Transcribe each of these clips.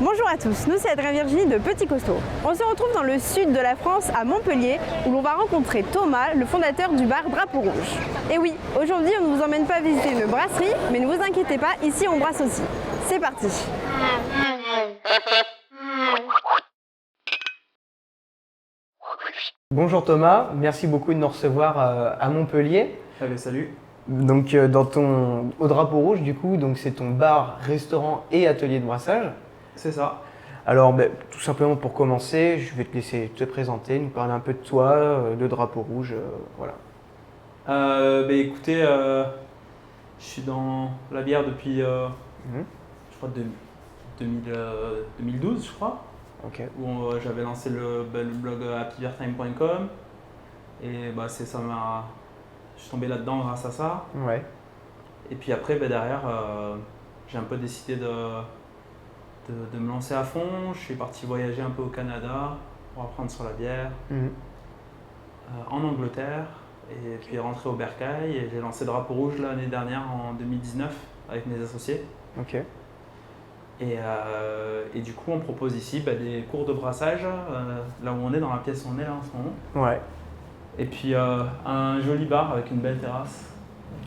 Bonjour à tous, nous c'est Adrien Virginie de Petit Costaud. On se retrouve dans le sud de la France, à Montpellier, où l'on va rencontrer Thomas, le fondateur du bar Drapeau Rouge. Et oui, aujourd'hui on ne vous emmène pas visiter une brasserie, mais ne vous inquiétez pas, ici on brasse aussi. C'est parti. Bonjour Thomas, merci beaucoup de nous recevoir à Montpellier. Allez, salut. Donc au Drapeau Rouge du coup, donc c'est ton bar, restaurant et atelier de brassage. C'est ça. Alors tout simplement pour commencer, je vais te laisser te présenter, nous parler un peu de toi, de Drapeau Rouge, voilà. Écoutez, je suis dans la bière depuis, je crois, 2012, je crois, Ok. où j'avais lancé le blog happybeertime.com et je suis tombé là-dedans grâce à ça. Ouais. Et puis après, derrière, j'ai un peu décidé de me lancer à fond. Je suis parti voyager un peu au Canada pour apprendre sur la bière, en Angleterre, et puis rentré au Bercail. Et j'ai lancé Drapeau Rouge l'année dernière, en 2019, avec mes associés. Ok. Et du coup, on propose ici des cours de brassage, là où on est, dans la pièce où on est là en ce moment. Ouais. Et puis un joli bar avec une belle terrasse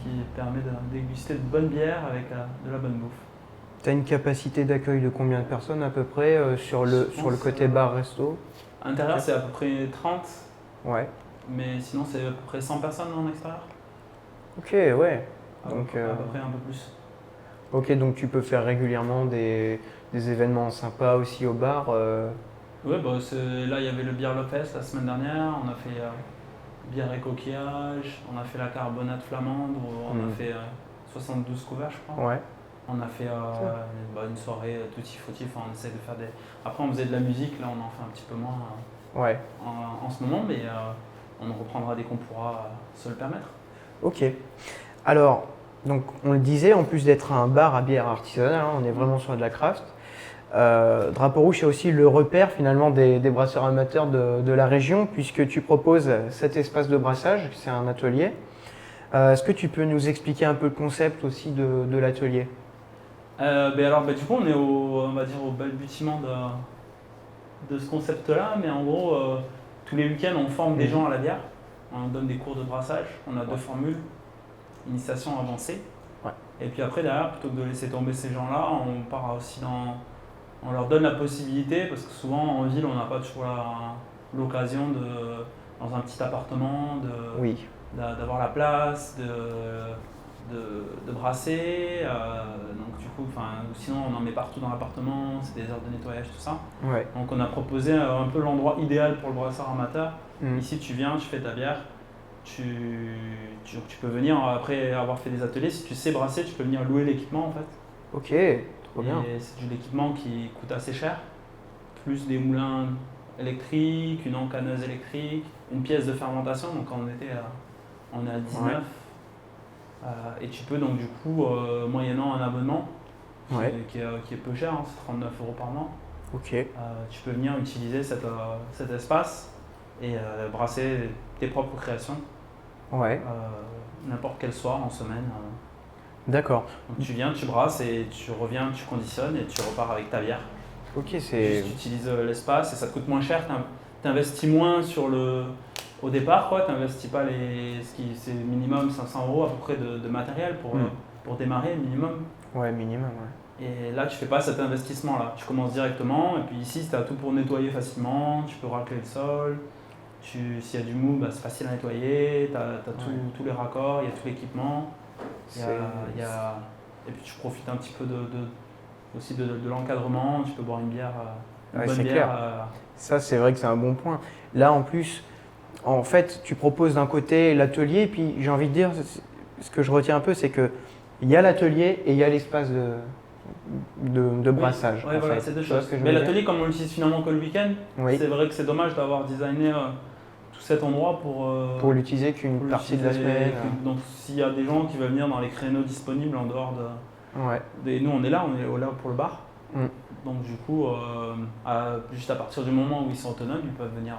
qui permet de déguster de bonnes bières avec de la bonne bouffe. Tu as une capacité d'accueil de combien de personnes à peu près sur le côté bar-resto? Intérieur, c'est à peu près 30, Ouais. mais sinon, c'est à peu près 100 personnes en extérieur. Ok, ouais. À Donc, peu près un peu plus. ok, donc tu peux faire régulièrement des événements sympas aussi au bar. Ouais, là, il y avait le Beer Love Fest la semaine dernière. On a fait bière et coquillage. On a fait la carbonate flamande où on a fait 72 couverts, je crois. Ouais. On a fait une soirée tutti frutti. Enfin, on essaie de faire des. Après, on faisait de la musique. Là, on en fait un petit peu moins Ouais. en ce moment, mais on reprendra dès qu'on pourra se le permettre. Ok. Alors, donc on le disait, en plus d'être un bar à bière artisanale, on est vraiment sur de la craft. Drapeau Rouge, c'est aussi le repère finalement des brasseurs amateurs de la région, puisque tu proposes cet espace de brassage, c'est un atelier. Est-ce que tu peux nous expliquer un peu le concept aussi de l'atelier? Du coup, on est on va dire, au balbutiement de ce concept-là, mais en gros, tous les week-ends, on forme des gens à la bière. On donne des cours de brassage. On a 2 formules, initiation avancée. Ouais. Et puis après, derrière, plutôt que de laisser tomber ces gens-là, on part aussi on leur donne la possibilité, parce que souvent en ville, on n'a pas toujours l'occasion dans un petit appartement, Oui. d'avoir la place, de brasser. Donc du coup, sinon on en met partout dans l'appartement, c'est des heures de nettoyage, tout ça. Ouais. Donc on a proposé un peu l'endroit idéal pour le brasseur amateur. Mm. Ici tu viens, tu fais ta bière, tu peux venir après avoir fait des ateliers. Si tu sais brasser, tu peux venir louer l'équipement en fait. Ok, trop bien. Et c'est de l'équipement qui coûte assez cher, plus des moulins électriques, une encanneuse électrique, une pièce de fermentation. Donc quand on est à 19. Ouais. Et tu peux donc du coup, moyennant un abonnement qui est peu cher, c'est 39 € par mois, Ok. tu peux venir utiliser cet espace et brasser tes propres créations, Ouais. n'importe quel soir en semaine. D'accord. Donc tu viens, tu brasses et tu reviens, tu conditionnes et tu repars avec ta bière. Ok, c'est. Juste, tu utilises l'espace et ça te coûte moins cher, tu investis moins au départ, tu n'investis pas c'est minimum 500 € à peu près de matériel pour démarrer, minimum. Ouais, minimum, ouais. Et là, tu fais pas cet investissement-là. Tu commences directement, et puis ici, tu as tout pour nettoyer facilement, tu peux racler le sol. S'il y a du mou, c'est facile à nettoyer, tu as tous les raccords, il y a tout l'équipement. Et puis tu profites un petit peu aussi de l'encadrement, tu peux boire une bière, une bonne c'est bière. clair. Ça, c'est vrai que c'est un bon point. Là, en plus, en fait, tu proposes d'un côté l'atelier, et puis j'ai envie de dire, ce que je retiens un peu, c'est que il y a l'atelier et il y a l'espace de brassage. Oui, voilà, c'est deux choses. Mais l'atelier, comme on l'utilise finalement que le week-end, c'est vrai que c'est dommage d'avoir designé tout cet endroit pour l'utiliser qu'une partie de la semaine. Donc s'il y a des gens qui veulent venir dans les créneaux disponibles en dehors nous on est là pour le bar. Donc du coup, juste à partir du moment où ils sont autonomes, ils peuvent venir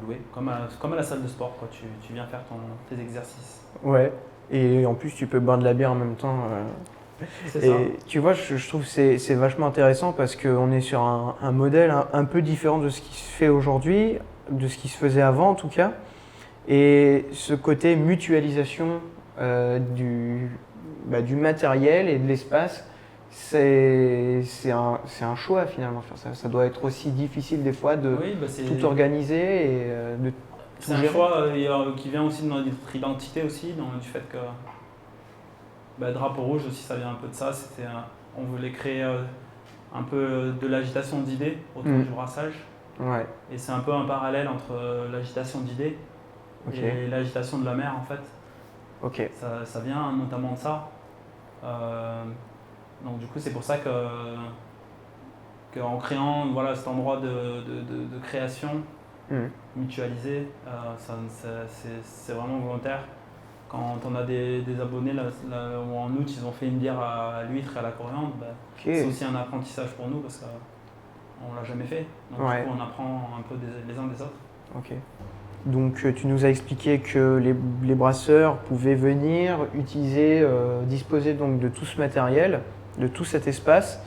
louer, comme à la salle de sport, quoi. Tu viens faire tes exercices. Ouais, et en plus tu peux boire de la bière en même temps. C'est ça. Et tu vois, je trouve que c'est vachement intéressant parce qu'on est sur un modèle un peu différent de ce qui se fait aujourd'hui, de ce qui se faisait avant en tout cas. Et ce côté mutualisation du matériel et de l'espace, c'est un choix finalement. Ça doit être aussi difficile des fois de Oui, tout organiser et de tout c'est un gérer. choix qui vient aussi de notre identité aussi, du fait que Drapeau Rouge aussi, ça vient un peu de ça. On voulait créer un peu de l'agitation d'idées autour du brassage. Ouais, Et c'est un peu un parallèle entre l'agitation d'idées ok, et l'agitation de la mer en fait. ok. Ça vient notamment de ça. Donc du coup c'est pour ça qu'en créant cet endroit de création mutualisé, c'est vraiment volontaire. Quand on a des abonnés, là, où en août ils ont fait une bière à l'huître et à la coriandre, c'est aussi un apprentissage pour nous parce qu'on ne l'a jamais fait. Donc du coup on apprend un peu les uns des autres. Ok. Donc tu nous as expliqué que les brasseurs pouvaient venir utiliser, disposer donc de tout ce matériel, de tout cet espace,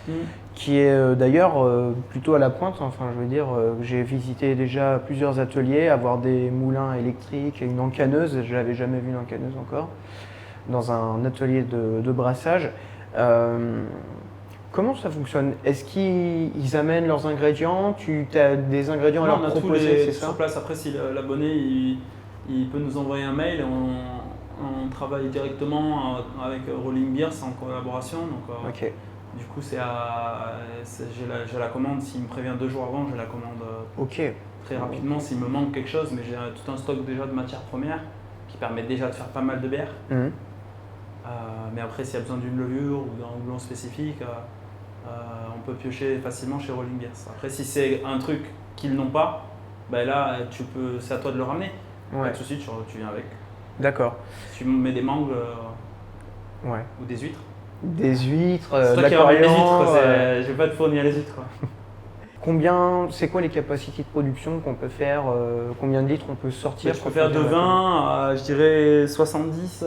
qui est d'ailleurs plutôt à la pointe. Enfin, je veux dire, j'ai visité déjà plusieurs ateliers, avoir des moulins électriques et une encaneuse. Je n'avais jamais vu une encaneuse encore dans un atelier de brassage. Comment ça fonctionne? Est-ce qu'ils amènent leurs ingrédients? Tu as des ingrédients à leur proposer, c'est ça? Sur place. Après, si l'abonné il peut nous envoyer un mail, on travaille directement avec Rolling Beers en collaboration. Donc, Ok. du coup, j'ai la commande. S'il me prévient 2 jours avant, j'ai la commande très rapidement. S'il me manque quelque chose, mais j'ai tout un stock déjà de matières premières qui permet déjà de faire pas mal de bières. Mais après, s'il y a besoin d'une levure ou d'un houblon spécifique, on peut piocher facilement chez Rolling Beers. Après, si c'est un truc qu'ils n'ont pas, là, c'est à toi de le ramener. Pas de souci, tu viens avec. D'accord. Tu mets des mangues ou des huîtres. Des huîtres, c'est de toi qui ramènes les l'aquarium. huîtres, je vais pas te fournir les huîtres. C'est quoi les capacités de production qu'on peut faire? Combien de litres on peut sortir? Je peux faire de 20 à, je dirais, 70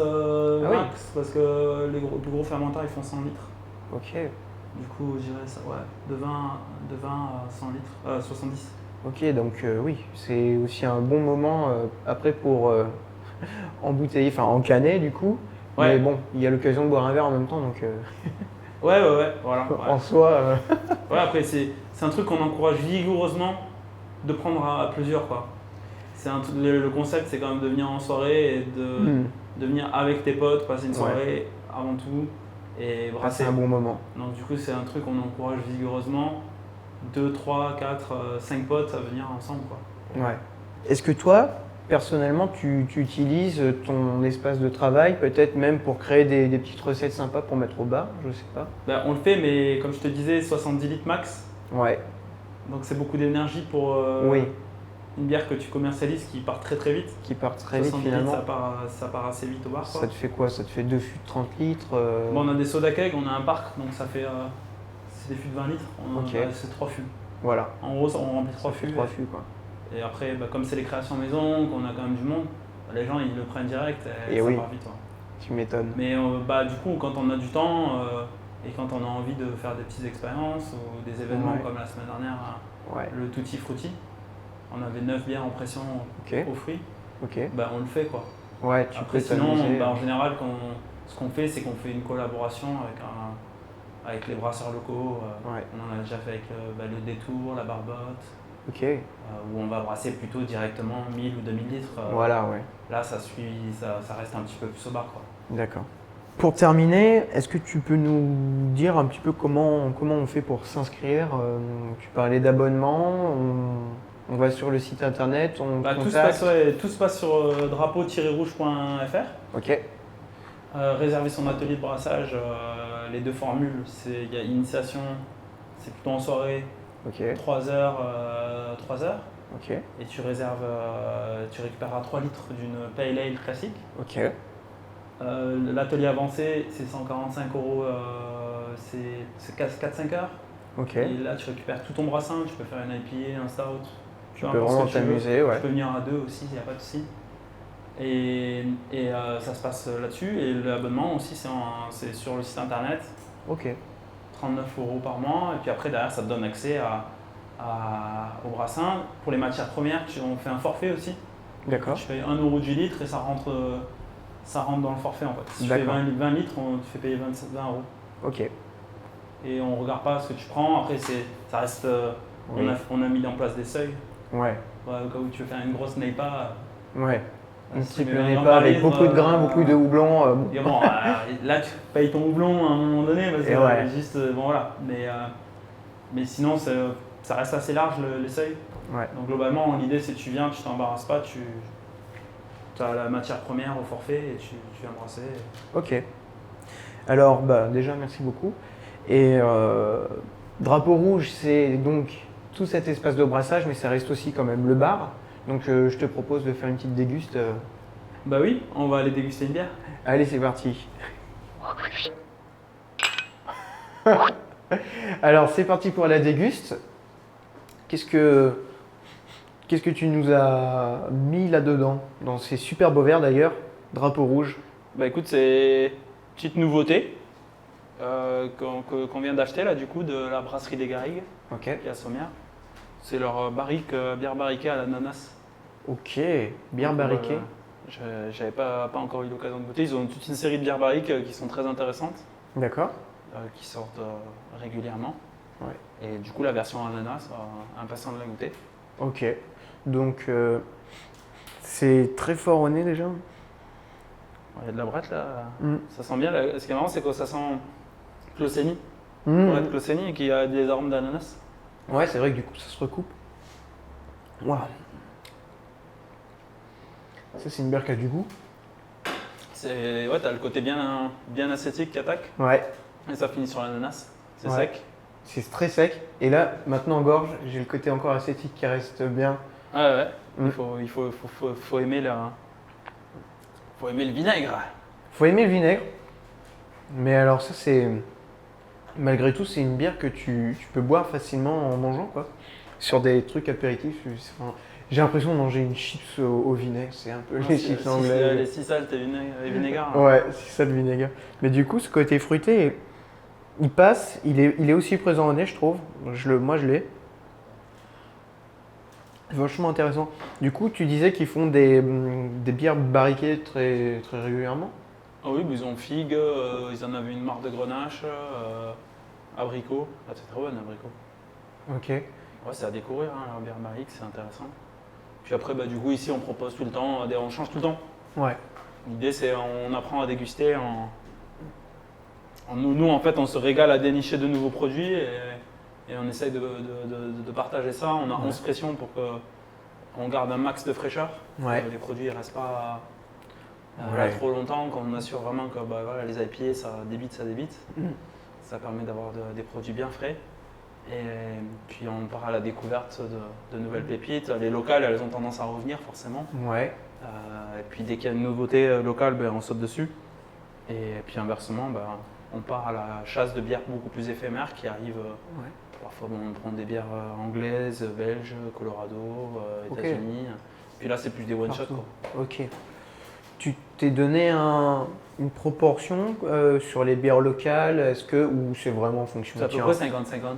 max, parce que les plus gros fermenteurs ils font 100 litres. Ok. Du coup, je dirais ça, de 20 à 100 litres, 70. Ok, donc oui, c'est aussi un bon moment après pour embouteiller, enfin encanner du coup. Ouais. Mais bon, il y a l'occasion de boire un verre en même temps, donc Ouais, voilà. en soi. Après, c'est un truc qu'on encourage vigoureusement de prendre à plusieurs, quoi. Le concept, c'est quand même de venir en soirée et de venir avec tes potes, passer une soirée avant tout et brasser. C'est un bon moment. Donc du coup, c'est un truc qu'on encourage vigoureusement. 2, 3, 4, 5 potes à venir ensemble, quoi. Ouais. Est-ce que toi, personnellement, tu utilises ton espace de travail, peut-être même pour créer des petites recettes sympas pour mettre au bar? Je sais pas. On le fait, mais comme je te disais, 70 litres max. Ouais. Donc c'est beaucoup d'énergie pour une bière que tu commercialises qui part très très vite. Qui part très vite 70 finalement. litres, ça part assez vite au bar, quoi. Ça te fait quoi? Ça te fait 2 fûts de 30 litres On a des soda kegs, on a un parc, donc ça fait c'est des fûts de 20 litres. C'est 3 fûts. Voilà. En gros, on remplit 3 fûts. 3 fûts, quoi. Et après, comme c'est les créations maison, qu'on a quand même du monde, les gens ils le prennent direct et ça part vite. Tu m'étonnes. Mais du coup, quand on a du temps et quand on a envie de faire des petites expériences ou des événements comme la semaine dernière, le Tutti Frutti, on avait 9 bières en pression aux fruits, on le fait, quoi. Ouais, tu après, peux sinon, t'amuser. en général, ce qu'on fait, c'est qu'on fait une collaboration avec les brasseurs locaux. On en a déjà fait avec le Détour, la Barbotte. Où on va brasser plutôt directement 1000 ou 2000 litres. Là, ça reste un petit peu plus au bar, quoi. D'accord. Pour terminer, est-ce que tu peux nous dire un petit peu comment on fait pour s'inscrire? Tu parlais d'abonnement, on va sur le site internet, on contacte. Tout se passe sur drapeau-rouge.fr. Ok. Réserver son atelier de brassage, les 2 formules, il y a initiation, c'est plutôt en soirée. 3h. Ok. Et tu réserves, tu récupéreras 3 litres d'une Pale Ale classique. Ok. L'atelier avancé, c'est 145 €, c'est 4-5 heures. Ok. Et là, tu récupères tout ton brassin, tu peux faire une IPA, un stout. Tu peux vraiment t'amuser, Tu peux venir à 2 aussi, il n'y a pas de souci. Ça se passe là-dessus. Et l'abonnement aussi, c'est sur le site internet. Ok. 39 € par mois. Et puis après, derrière, ça te donne accès au brassin. Pour les matières premières, on fait un forfait aussi. D'accord. Tu payes 1 € du litre et ça rentre dans le forfait en fait. Si tu fais 20 litres, on te fait payer 20 €. Ok. Et on ne regarde pas ce que tu prends. Après, ça reste. Oui. On a mis en place des seuils. Ouais. Au cas où tu veux faire une grosse NEPA. Ouais. Un si tu triple mets un NEPA avec baril, beaucoup de grains, beaucoup de houblon. Et bon, là, tu payes ton houblon à un moment donné. Parce que, ouais. juste, bon, voilà. Mais sinon, ça reste assez large les seuils. Ouais. Donc globalement, l'idée c'est que tu viens, tu t'embarrasses pas, tu as la matière première au forfait et tu viens brasser. Ok. Alors, déjà, merci beaucoup. Et Drapeau Rouge, c'est donc tout cet espace de brassage, mais ça reste aussi quand même le bar. Donc, je te propose de faire une petite déguste. Bah oui, on va aller déguster une bière. Allez, c'est parti. Alors, c'est parti pour la déguste. Qu'est-ce que tu nous as mis là-dedans? Dans ces super beaux verres d'ailleurs, Drapeau Rouge. Bah écoute, c'est une petite nouveauté qu'on vient d'acheter là du coup de la brasserie des Garrigues, Ok. qui est à Sommières. C'est leur bière barriquée à l'ananas. Ok, bière barriquée. J'avais pas encore eu l'occasion de goûter. Ils ont toute une série de bières barriques qui sont très intéressantes, D'accord. qui sortent régulièrement. Ouais. Et du coup la version ananas, impatient de la goûter. Ok. Donc, c'est très fort au nez déjà. Il y a de la brette là, Mm. ça sent bien. Ce qui est marrant, c'est que ça sent Closeni, Mm. brette Closeni, et qu'il y a des arômes d'ananas. Ouais, c'est vrai que du coup, ça se recoupe. Waouh. Ça, c'est une bière qui a du goût. Ouais, t'as le côté bien acétique qui attaque, Ouais. et ça finit sur l'ananas. C'est Ouais. sec. C'est très sec. Et là, maintenant en gorge, j'ai le côté encore acétique qui reste bien. Ouais. Mm. Faut aimer faut aimer le vinaigre. Faut aimer le vinaigre. Mais alors ça, c'est... Malgré tout, c'est une bière que tu peux boire facilement en mangeant, quoi. Sur des trucs apéritifs. Enfin, j'ai l'impression de manger une chips au vinaigre. C'est un peu les chips anglais. Les six saltes et vinaigre. Ouais, c'est ça le vinaigre. Mais du coup, ce côté fruité, il passe. Il est aussi présent au nez, je trouve. Moi, je l'ai. C'est vachement intéressant. Du coup, tu disais qu'ils font des bières barriquées très, très régulièrement. Ah oui, mais ils ont figue, ils en avaient une marque de Grenache, abricot. Ah, c'est très bon, abricot. Ok. Ouais, c'est à découvrir, hein, leur bière barrique, c'est intéressant. Puis après, du coup, ici, on propose tout le temps, on change tout le temps. Ouais. L'idée, c'est on apprend à déguster. Nous, en fait, on se régale à dénicher de nouveaux produits et on essaye de partager ça. On a 11 pressions pour qu'on garde un max de fraîcheur. Ouais. Que les produits ne restent pas Ouais. trop longtemps, qu'on assure vraiment que les IPA, ça débite. Mm. Ça permet d'avoir des produits bien frais. Et puis on part à la découverte de nouvelles pépites. Les locales, elles ont tendance à revenir forcément. Ouais. Et puis dès qu'il y a une nouveauté locale, on saute dessus. Et puis inversement, on part à la chasse de bières beaucoup plus éphémères qui arrivent. Parfois on prend des bières anglaises, belges, Colorado, Ok. États-Unis. Puis là c'est plus des one-shots. Partout. Ok. Tu t'es donné une proportion sur les bières locales, ou c'est vraiment en fonction C'est à peu tiens. près 50-50.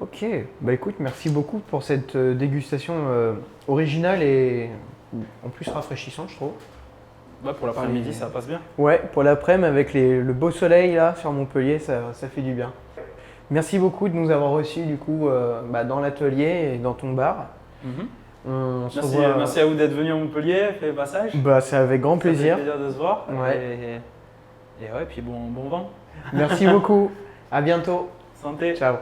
Ok, écoute, merci beaucoup pour cette dégustation originale et en plus rafraîchissante, je trouve. Pour l'après-midi, ça passe bien. Ouais, pour l'après-midi avec le beau soleil là sur Montpellier, ça fait du bien. Merci beaucoup de nous avoir reçus du coup dans l'atelier et dans ton bar. On se revoit- Merci à vous d'être venu à Montpellier, fait le passage. C'est avec grand plaisir. Ça fait plaisir de se voir. Ouais. Et puis bon vent. Merci beaucoup. À bientôt. Santé. Ciao.